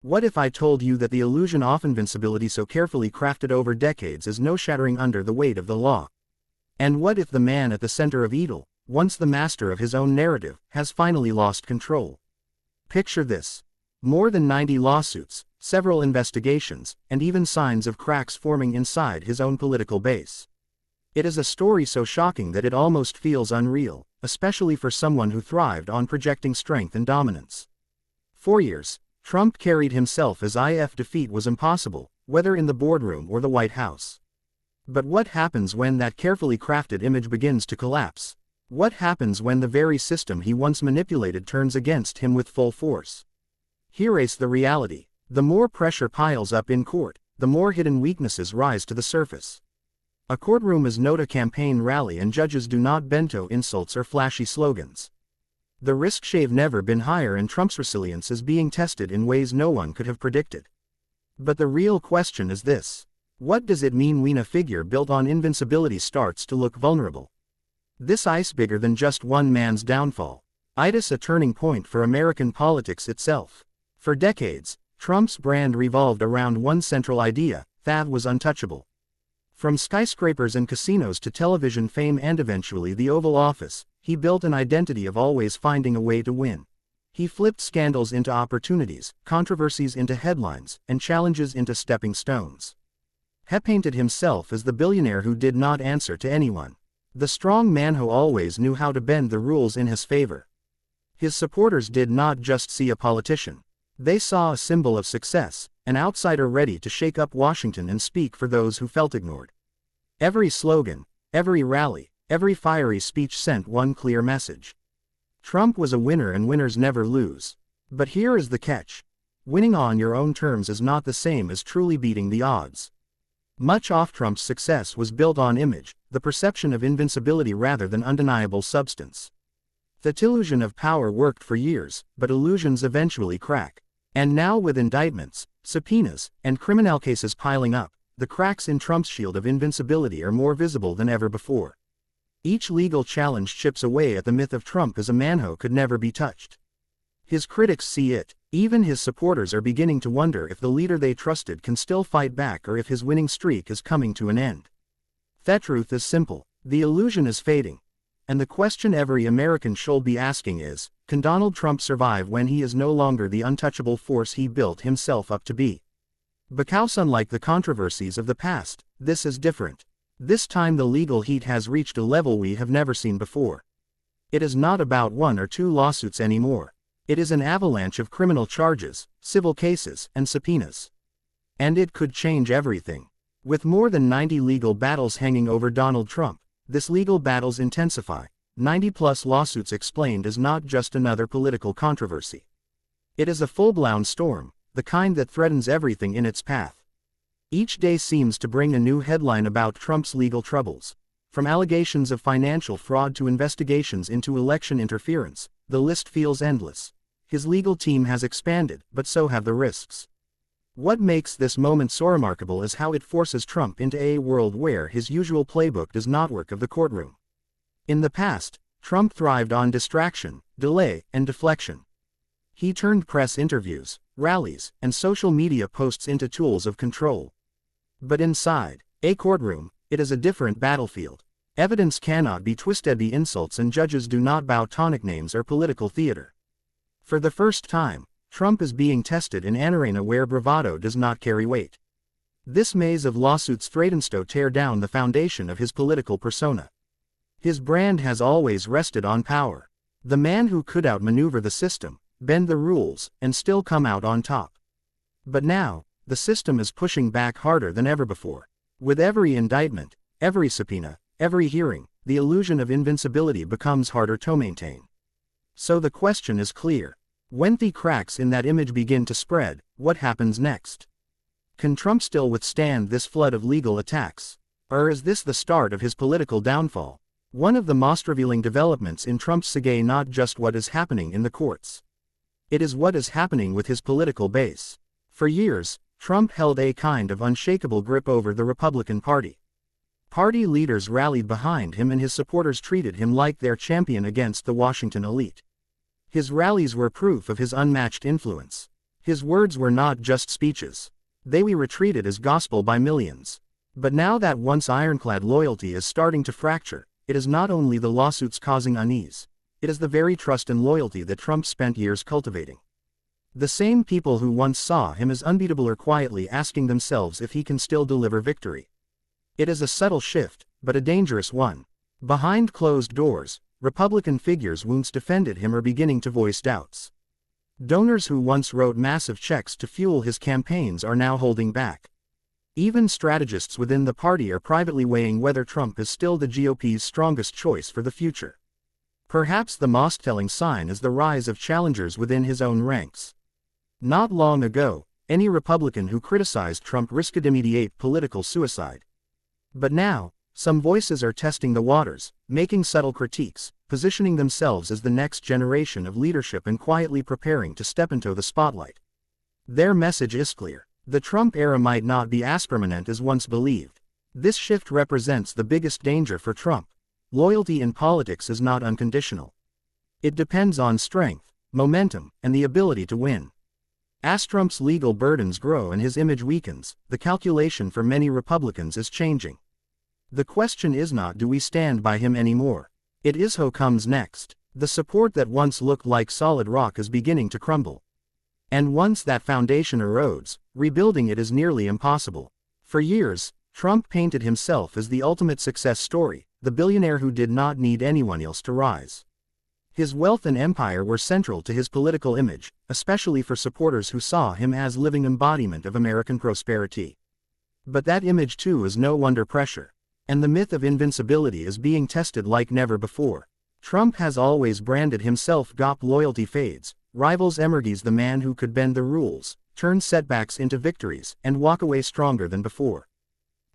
What if I told you that the illusion of invincibility so carefully crafted over decades is no shattering under the weight of the law? And what if the man at the center of evil, once the master of his own narrative, has finally lost control? Picture this. More than 90 lawsuits, several investigations, and even signs of cracks forming inside his own political base. It is a story so shocking that it almost feels unreal, especially for someone who thrived on projecting strength and dominance. For years, Trump carried himself as if defeat was impossible, whether in the boardroom or the White House. But what happens when that carefully crafted image begins to collapse? What happens when the very system he once manipulated turns against him with full force? Here's the reality. The more pressure piles up in court, the more hidden weaknesses rise to the surface. A courtroom is not a campaign rally, and judges do not bend to insults or flashy slogans. The risk shave never been higher, and Trump's resilience is being tested in ways no one could have predicted. But the real question is this. What does it mean when a figure built on invincibility starts to look vulnerable? This is bigger than just one man's downfall. It is a turning point for American politics itself. For decades, Trump's brand revolved around one central idea: that was untouchable. From skyscrapers and casinos to television fame and eventually the Oval Office, he built an identity of always finding a way to win. He flipped scandals into opportunities, controversies into headlines, and challenges into stepping stones. He painted himself as the billionaire who did not answer to anyone. The strong man who always knew how to bend the rules in his favor. His supporters did not just see a politician. They saw a symbol of success, an outsider ready to shake up Washington and speak for those who felt ignored. Every slogan, every rally, every fiery speech sent one clear message. Trump was a winner, and winners never lose. But here is the catch. Winning on your own terms is not the same as truly beating the odds. Much of Trump's success was built on image, the perception of invincibility rather than undeniable substance. That illusion of power worked for years, but illusions eventually crack. And now, with indictments, subpoenas, and criminal cases piling up, the cracks in Trump's shield of invincibility are more visible than ever before. Each legal challenge chips away at the myth of Trump as a man who could never be touched. His critics see it. Even his supporters are beginning to wonder if the leader they trusted can still fight back, or if his winning streak is coming to an end. The truth is simple. The illusion is fading. And the question every American should be asking is, can Donald Trump survive when he is no longer the untouchable force he built himself up to be? Because unlike the controversies of the past, this is different. This time the legal heat has reached a level we have never seen before. It is not about one or two lawsuits anymore. It is an avalanche of criminal charges, civil cases, and subpoenas. And it could change everything. With more than 90 legal battles hanging over Donald Trump, this legal battles intensify. 90+ lawsuits explained as not just another political controversy. It is a full-blown storm, the kind that threatens everything in its path. Each day seems to bring a new headline about Trump's legal troubles. From allegations of financial fraud to investigations into election interference, the list feels endless. His legal team has expanded, but so have the risks. What makes this moment so remarkable is how it forces Trump into a world where his usual playbook does not work of the courtroom. In the past, Trump thrived on distraction, delay, and deflection. He turned press interviews, rallies, and social media posts into tools of control. But inside a courtroom, it is a different battlefield. Evidence cannot be twisted by insults, and judges do not bow to nicknames or political theater. For the first time, Trump is being tested in an arena where bravado does not carry weight. This maze of lawsuits threatens to tear down the foundation of his political persona. His brand has always rested on power. The man who could outmaneuver the system, bend the rules, and still come out on top. But now, the system is pushing back harder than ever before. With every indictment, every subpoena, every hearing, the illusion of invincibility becomes harder to maintain. So the question is clear. When the cracks in that image begin to spread, what happens next? Can Trump still withstand this flood of legal attacks? Or is this the start of his political downfall? One of the most revealing developments in Trump's saga not just what is happening in the courts. It is what is happening with his political base. For years, Trump held a kind of unshakable grip over the Republican Party. Party leaders rallied behind him, and his supporters treated him like their champion against the Washington elite. His rallies were proof of his unmatched influence. His words were not just speeches. They were retreated as gospel by millions. But now that once ironclad loyalty is starting to fracture, it is not only the lawsuits causing unease, it is the very trust and loyalty that Trump spent years cultivating. The same people who once saw him as unbeatable are quietly asking themselves if he can still deliver victory. It is a subtle shift, but a dangerous one. Behind closed doors, Republican figures who once defended him are beginning to voice doubts. Donors who once wrote massive checks to fuel his campaigns are now holding back. Even strategists within the party are privately weighing whether Trump is still the GOP's strongest choice for the future. Perhaps the most telling sign is the rise of challengers within his own ranks. Not long ago, any Republican who criticized Trump risked immediate political suicide. But now, some voices are testing the waters, making subtle critiques, positioning themselves as the next generation of leadership and quietly preparing to step into the spotlight. Their message is clear. The Trump era might not be as permanent as once believed. This shift represents the biggest danger for Trump. Loyalty in politics is not unconditional. It depends on strength, momentum, and the ability to win. As Trump's legal burdens grow and his image weakens, the calculation for many Republicans is changing. The question is not do we stand by him anymore. It is who comes next. The support that once looked like solid rock is beginning to crumble. And once that foundation erodes, rebuilding it is nearly impossible. For years, Trump painted himself as the ultimate success story, the billionaire who did not need anyone else to rise. His wealth and empire were central to his political image, especially for supporters who saw him as living embodiment of American prosperity. But that image too is now under pressure. And the myth of invincibility is being tested like never before. Trump has always branded himself GOP loyalty fades, rivals emerges the man who could bend the rules, turn setbacks into victories, and walk away stronger than before.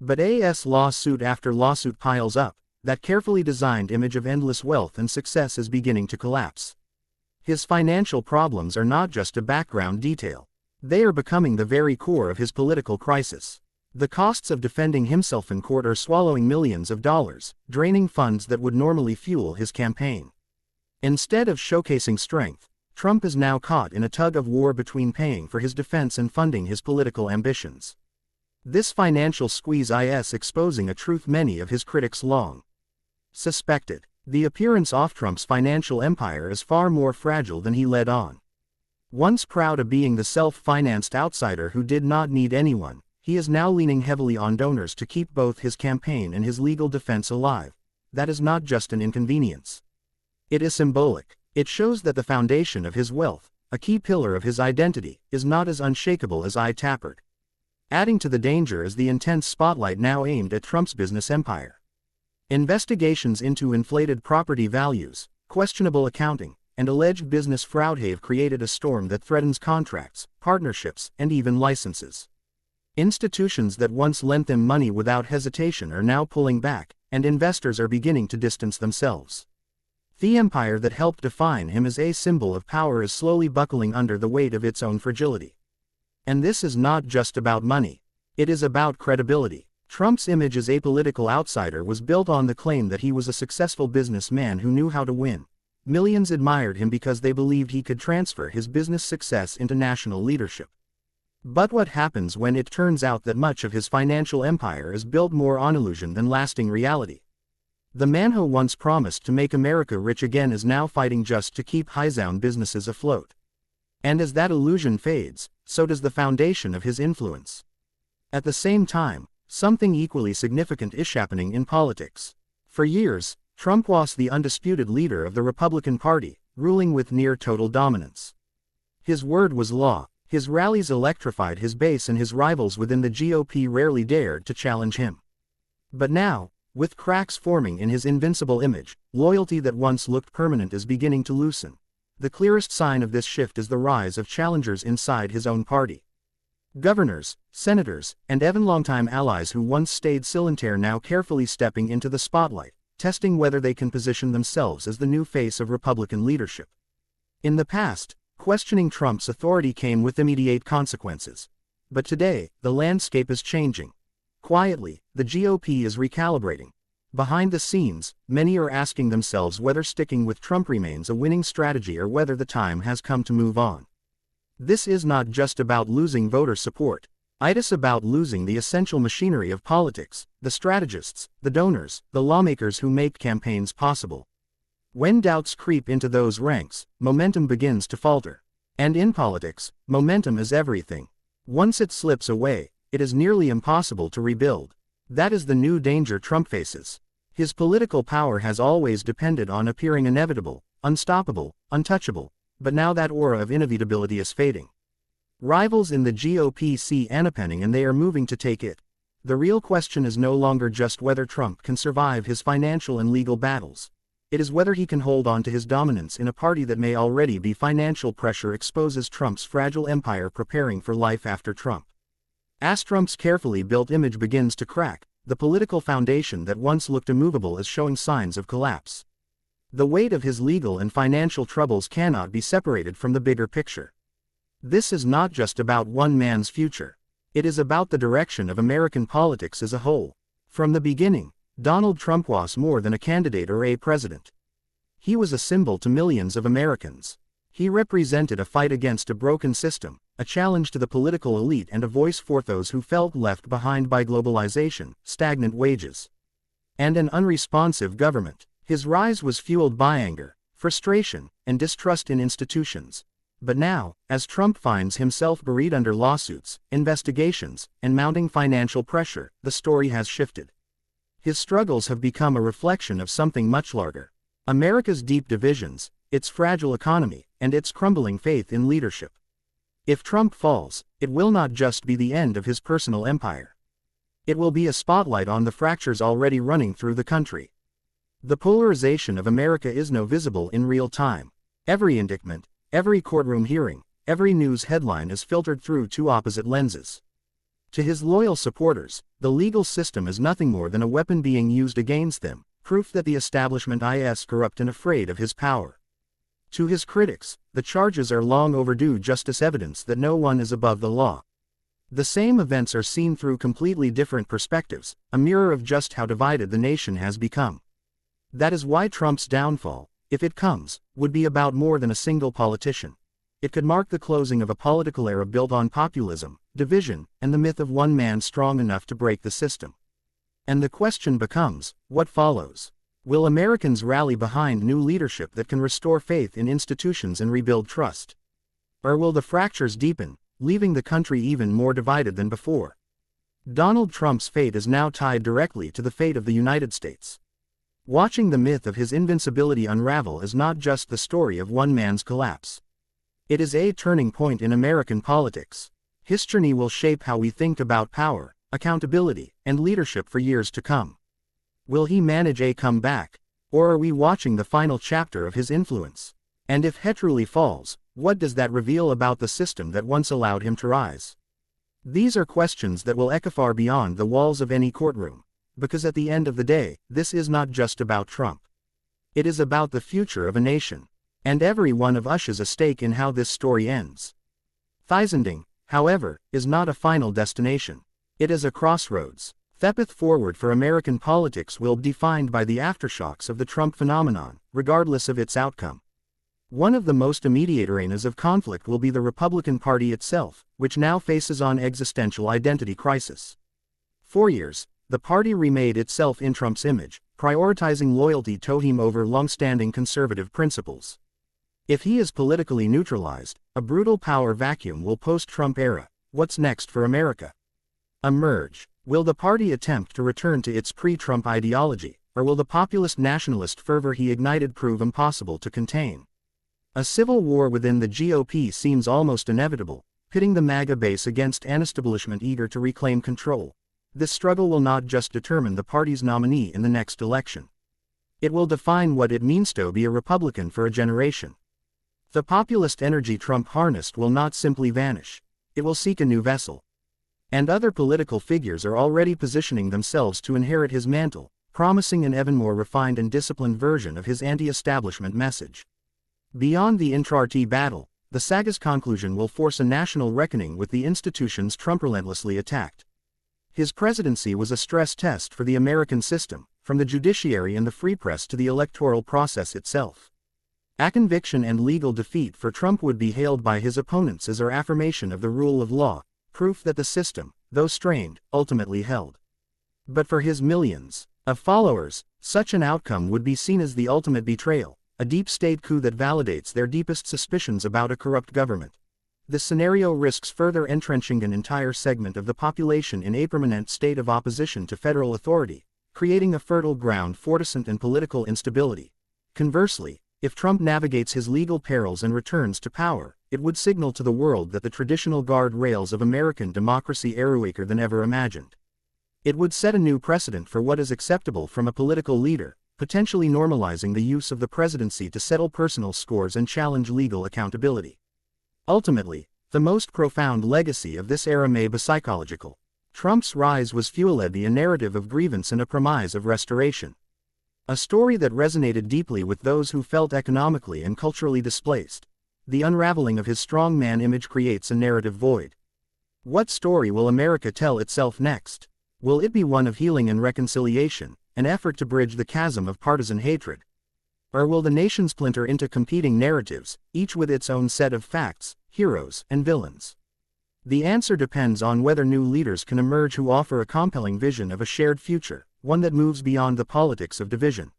But as lawsuit after lawsuit piles up, that carefully designed image of endless wealth and success is beginning to collapse. His financial problems are not just a background detail. They are becoming the very core of his political crisis. The costs of defending himself in court are swallowing millions of dollars, draining funds that would normally fuel his campaign. Instead of showcasing strength, Trump is now caught in a tug-of-war between paying for his defense and funding his political ambitions. This financial squeeze is exposing a truth many of his critics long suspected. The appearance of Trump's financial empire is far more fragile than he let on. Once proud of being the self-financed outsider who did not need anyone, he is now leaning heavily on donors to keep both his campaign and his legal defense alive. That is not just an inconvenience. It is symbolic. It shows that the foundation of his wealth, a key pillar of his identity, is not as unshakable as tapered. Adding to the danger is the intense spotlight now aimed at Trump's business empire. Investigations into inflated property values, questionable accounting, and alleged business fraud have created a storm that threatens contracts, partnerships, and even licenses. Institutions that once lent them money without hesitation are now pulling back, and investors are beginning to distance themselves. The empire that helped define him as a symbol of power is slowly buckling under the weight of its own fragility. And this is not just about money. It is about credibility. Trump's image as a political outsider was built on the claim that he was a successful businessman who knew how to win. Millions admired him because they believed he could transfer his business success into national leadership. But what happens when it turns out that much of his financial empire is built more on illusion than lasting reality? The man who once promised to make America rich again is now fighting just to keep high-sound businesses afloat. And as that illusion fades, so does the foundation of his influence. At the same time, something equally significant is happening in politics. For years, Trump was the undisputed leader of the Republican Party, ruling with near total dominance. His word was law. His rallies electrified his base and his rivals within the GOP rarely dared to challenge him. But now, with cracks forming in his invincible image, loyalty that once looked permanent is beginning to loosen. The clearest sign of this shift is the rise of challengers inside his own party. Governors, senators, and even longtime allies who once stayed silent are now carefully stepping into the spotlight, testing whether they can position themselves as the new face of Republican leadership. In the past, questioning Trump's authority came with immediate consequences. But today, the landscape is changing. Quietly, the GOP is recalibrating. Behind the scenes, many are asking themselves whether sticking with Trump remains a winning strategy or whether the time has come to move on. This is not just about losing voter support. It is about losing the essential machinery of politics, the strategists, the donors, the lawmakers who make campaigns possible. When doubts creep into those ranks, momentum begins to falter. And in politics, momentum is everything. Once it slips away, it is nearly impossible to rebuild. That is the new danger Trump faces. His political power has always depended on appearing inevitable, unstoppable, untouchable, but now that aura of inevitability is fading. Rivals in the GOP see an opening and they are moving to take it. The real question is no longer just whether Trump can survive his financial and legal battles. It is whether he can hold on to his dominance in a party that may already be. Financial pressure exposes Trump's fragile empire preparing for life after Trump. As Trump's carefully built image begins to crack, the political foundation that once looked immovable is showing signs of collapse. The weight of his legal and financial troubles cannot be separated from the bigger picture. This is not just about one man's future. It is about the direction of American politics as a whole. From the beginning, Donald Trump was more than a candidate or a president. He was a symbol to millions of Americans. He represented a fight against a broken system, a challenge to the political elite and a voice for those who felt left behind by globalization, stagnant wages, and an unresponsive government. His rise was fueled by anger, frustration, and distrust in institutions. But now, as Trump finds himself buried under lawsuits, investigations, and mounting financial pressure, the story has shifted. His struggles have become a reflection of something much larger: America's deep divisions, its fragile economy, and its crumbling faith in leadership. If Trump falls, it will not just be the end of his personal empire. It will be a spotlight on the fractures already running through the country. The polarization of America is now visible in real time. Every indictment, every courtroom hearing, every news headline is filtered through two opposite lenses. To his loyal supporters, the legal system is nothing more than a weapon being used against them, proof that the establishment is corrupt and afraid of his power. To his critics, the charges are long overdue, justice evidence that no one is above the law. The same events are seen through completely different perspectives, a mirror of just how divided the nation has become. That is why Trump's downfall, if it comes, would be about more than a single politician. It could mark the closing of a political era built on populism, division, and the myth of one man strong enough to break the system. And the question becomes, what follows? Will Americans rally behind new leadership that can restore faith in institutions and rebuild trust? Or will the fractures deepen, leaving the country even more divided than before? Donald Trump's fate is now tied directly to the fate of the United States. Watching the myth of his invincibility unravel is not just the story of one man's collapse. It is a turning point in American politics. History will shape how we think about power, accountability, and leadership for years to come. Will he manage a comeback? Or are we watching the final chapter of his influence? And if he truly falls, what does that reveal about the system that once allowed him to rise? These are questions that will echo far beyond the walls of any courtroom. Because at the end of the day, this is not just about Trump. It is about the future of a nation. And every one of us has a stake in how this story ends. Thysending, however, is not a final destination. It is a crossroads. The path forward for American politics will be defined by the aftershocks of the Trump phenomenon, regardless of its outcome. One of the most immediate arenas of conflict will be the Republican Party itself, which now faces an existential identity crisis. For years, the party remade itself in Trump's image, prioritizing loyalty to him over long-standing conservative principles. If he is politically neutralized, a brutal power vacuum will post-Trump era. What's next for America? Emerge. Will the party attempt to return to its pre-Trump ideology, or will the populist nationalist fervor he ignited prove impossible to contain? A civil war within the GOP seems almost inevitable, pitting the MAGA base against an establishment eager to reclaim control. This struggle will not just determine the party's nominee in the next election. It will define what it means to be a Republican for a generation. The populist energy Trump harnessed will not simply vanish. It will seek a new vessel. And other political figures are already positioning themselves to inherit his mantle, promising an even more refined and disciplined version of his anti-establishment message. Beyond the intra-party battle, the saga's conclusion will force a national reckoning with the institutions Trump relentlessly attacked. His presidency was a stress test for the American system, from the judiciary and the free press to the electoral process itself. A conviction and legal defeat for Trump would be hailed by his opponents as an affirmation of the rule of law, proof that the system, though strained, ultimately held. But for his millions of followers, such an outcome would be seen as the ultimate betrayal, a deep state coup that validates their deepest suspicions about a corrupt government. This scenario risks further entrenching an entire segment of the population in a permanent state of opposition to federal authority, creating a fertile ground for dissent and political instability. Conversely, if Trump navigates his legal perils and returns to power, it would signal to the world that the traditional guardrails of American democracy are weaker than ever imagined. It would set a new precedent for what is acceptable from a political leader, potentially normalizing the use of the presidency to settle personal scores and challenge legal accountability. Ultimately, the most profound legacy of this era may be psychological. Trump's rise was fueled by a narrative of grievance and a promise of restoration. A story that resonated deeply with those who felt economically and culturally displaced. The unraveling of his strongman image creates a narrative void. What story will America tell itself next? Will it be one of healing and reconciliation, an effort to bridge the chasm of partisan hatred? Or will the nation splinter into competing narratives, each with its own set of facts, heroes, and villains? The answer depends on whether new leaders can emerge who offer a compelling vision of a shared future, one that moves beyond the politics of division.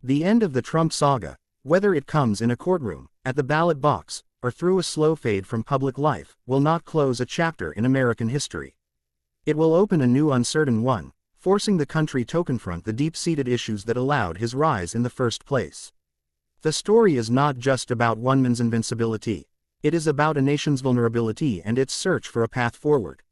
The end of the Trump saga, whether it comes in a courtroom, at the ballot box, or through a slow fade from public life, will not close a chapter in American history. It will open a new uncertain one, forcing the country to confront the deep-seated issues that allowed his rise in the first place. The story is not just about one man's invincibility. It is about a nation's vulnerability and its search for a path forward.